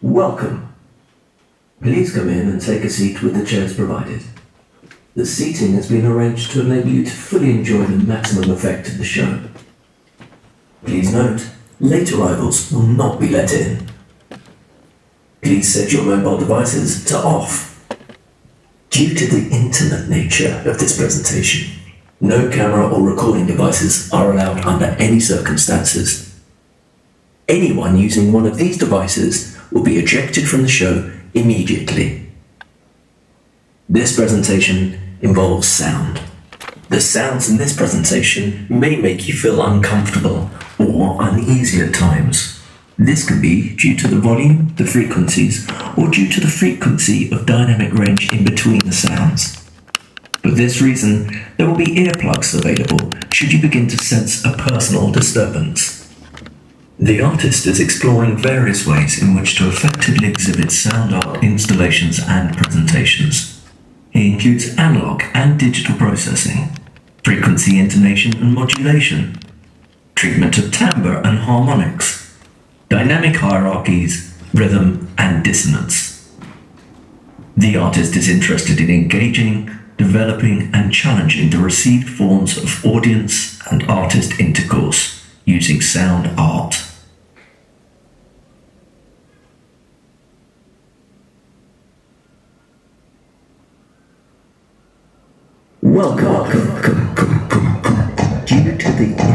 Welcome. Please come in and take a seat with the chairs provided. The seating has been arranged to enable you to fully enjoy the maximum effect of the show. Please note, late arrivals will not be let in. Please set your mobile devices to off. Due to the intimate nature of this presentation, no camera or recording devices are allowed under any circumstances. Anyone using one of these devices will be ejected from the show immediately. This presentation involves sound. The sounds in this presentation may make you feel uncomfortable or uneasy at times. This can be due to the volume, the frequencies, or due to the frequency of dynamic range in between the sounds. For this reason, there will be earplugs available should you begin to sense a personal disturbance. The artist is exploring various ways in which to effectively exhibit sound art installations and presentations. He includes analog and digital processing, frequency intonation and modulation, treatment of timbre and harmonics, dynamic hierarchies, rhythm and dissonance. The artist is interested in engaging, developing and challenging the received forms of audience and artist intercourse using sound art. Welcome. Due to the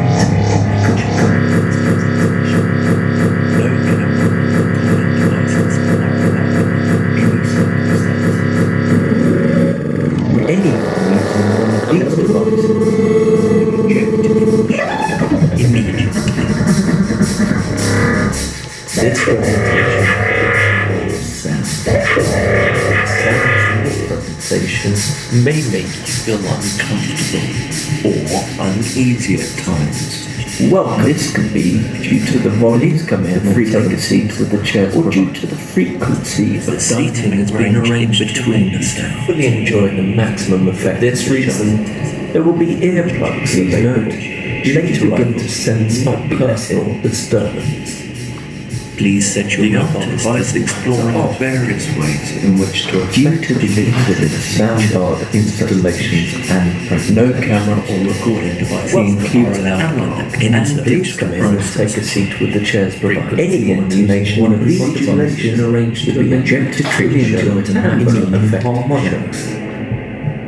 may make you feel uncomfortable or uneasy at times. Well, this can be due to the volume come in and take a seat with the chair, or due to the frequency of the seating has been arranged between us to fully enjoy the maximum effect. For this reason, there will be earplugs available. Later begin to sense not personal disturbance. Please set your mobile device exploring various ways in which to effectively exhibit sound art installations and no camera or recording device includes analog and please come in and take a seat with the chairs provided. Anyone using one of these devices arranged to be ejected and effect harmonics.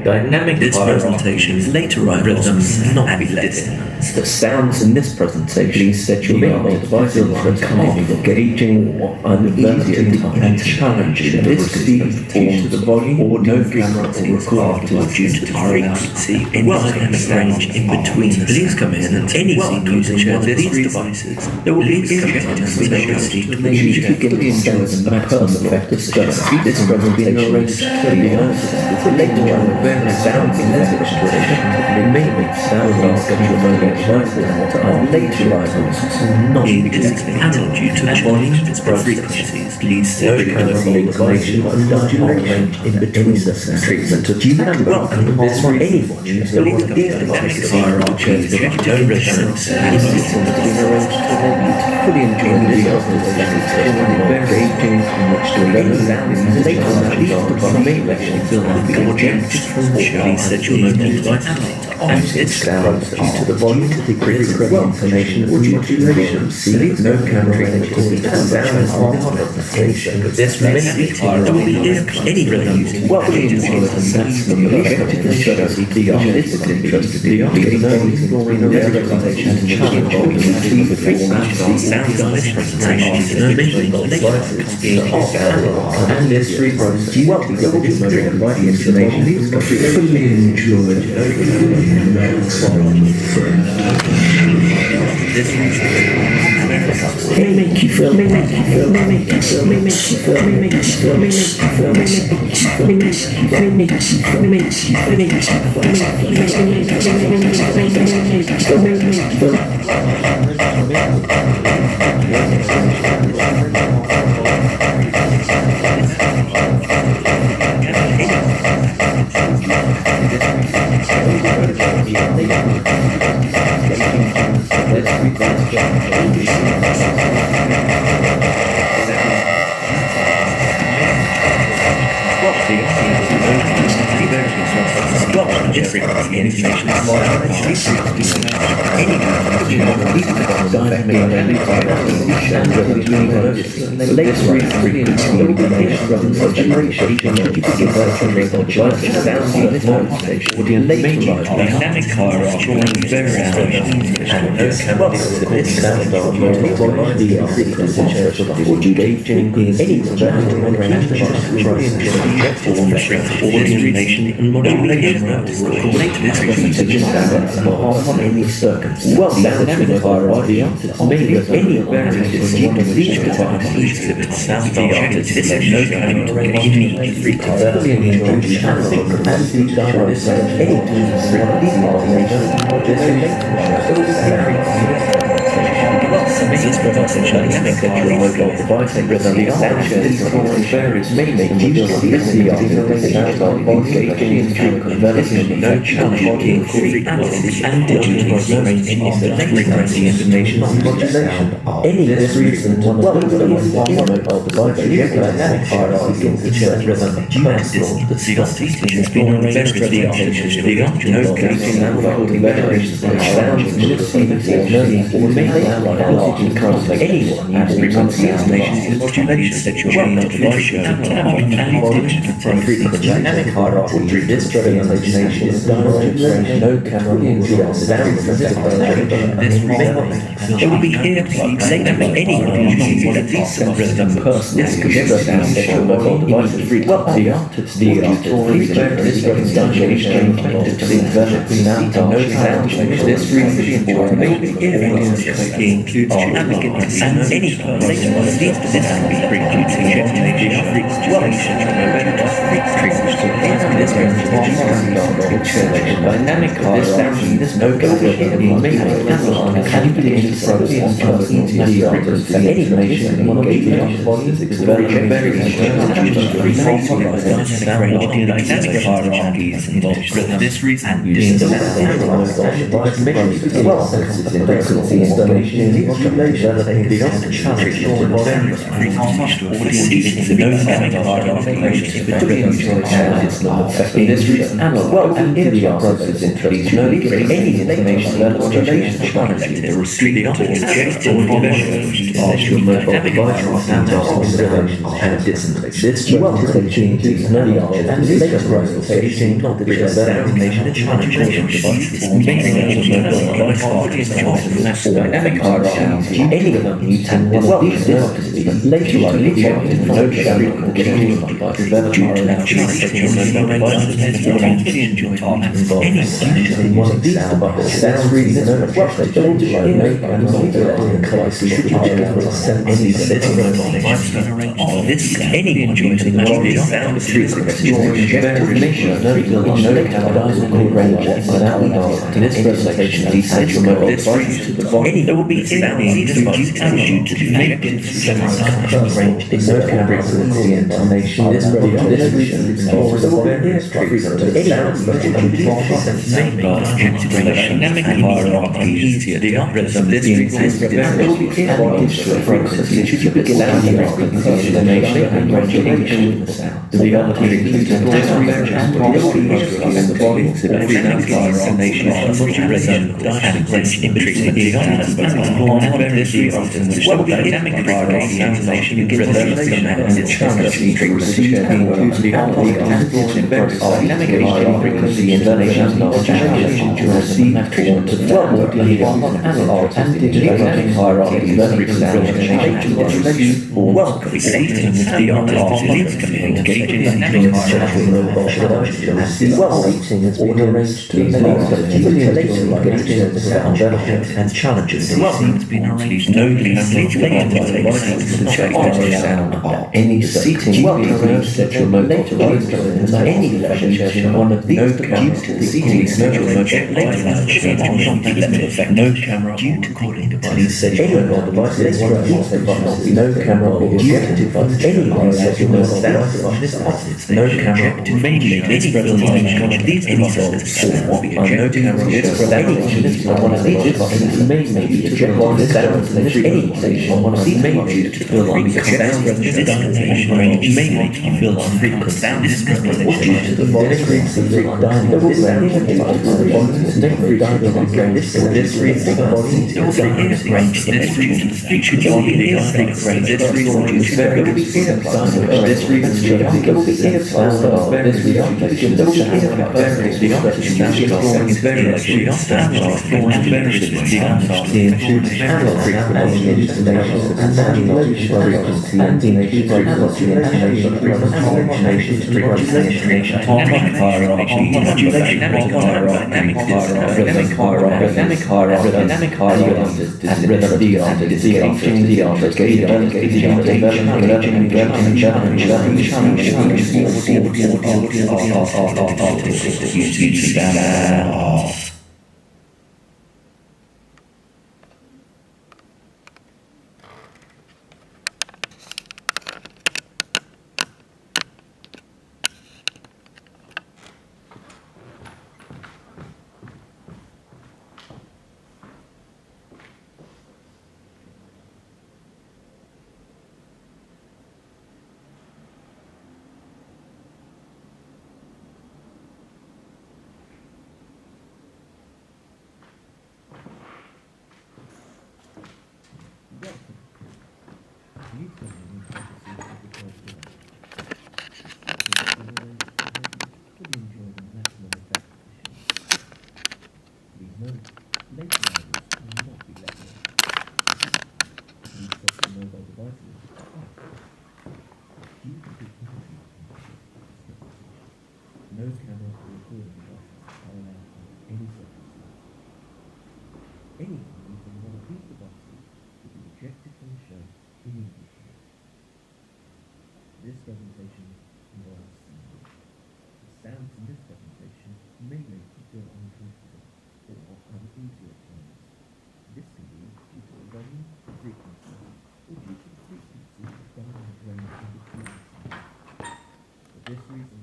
Dynamic this presentation later rhythms not be let in. The sounds in this presentation please set your mobile devices uncomfortable, engaging or uneasy and challenging. This could be due to the volume or no camera or recording or due to the frequency any dynamic range in between. Please come in and anyone using one of these devices. There will be ejected to begin to enjoy the maximum effect of sound. This presentation arranged to later sounds in this illustration may make sound art of your mobile devices and later items not analog due to the volume of frequencies. Please set the information and modulation in between the treatment of timbre and this anyone using one of these devices hierarchies of resonance and system has been arranged to enable you to fully enjoy the artist's engaging in which to learn sounds and later art may make you feel ejected from please set your mobile device and its sounds due to the volume, the critical information or modulation. See no camera recording and sound harmonication. This may be any rhythm. Welcome to the maximum effective show. The artist is interested in exploring the presentation and challenging the frequency sounds of this presentation. And this frequency. Welcome to the right information. Enjoy this may make you feel, may make you feel, may make you feel, may make you feel, may make you feel, may make you feel, may make you feel, may make you feel, may make you feel, may make you feel, may make you feel, may make you feel. Well, this frequency information is more dynamic hierarchy ordination and modulation. Any circumstance. Well, dynamic hierarchy maybe any variables exhibits sound objects. This is no kind of unique frequency. This provides a dynamic hierarchy device and varies may make use of this no challenge frequency and digital range of the frequency information modulation. Any reason well dynamic hierarchy rhythm the CRT has been arranged for the artificial no coaching and holding variations and anyone has frequency information modulation that your device and dynamic hierarchy this representation is no camera it will be here to say that anyone at least rhythm person this mobile device frequency this representation connected to the vertically no sound this frequency includes and any later on these specific frequency dynamic hierarchy this no may analog and any information dynamic hierarchies involves this reason well, and if the process interest no any information about modulation the restricted object of your mobile device and distance. This well changes no and later processing not the information and modulation devices dynamic hierarchy any of them need to well later on no dynamic hierarchy easier the algorithm this and challenges. It's been arranged any seating that your mobile any level one of these no camera due to calling device any device no camera or any no camera mainly this representation of these devices will be no camera one of these devices may be to check on this any station one of these may be to fill on the representation range may make you feel on sound this presentation due to the volume there will be this reason the body is range this reason feature body is range this reason there will be this reason there will be this reason there will be the option is very No camera or recording devices are allowed under any circumstances. Anyone using one of these devices will be ejected from the show immediately. This presentation involves sound. The sounds in this presentation may make you feel uncomfortable or uneasy at times. This can be due to the volume, frequency, or due to the frequency of dominant range in between sounds. For this reason,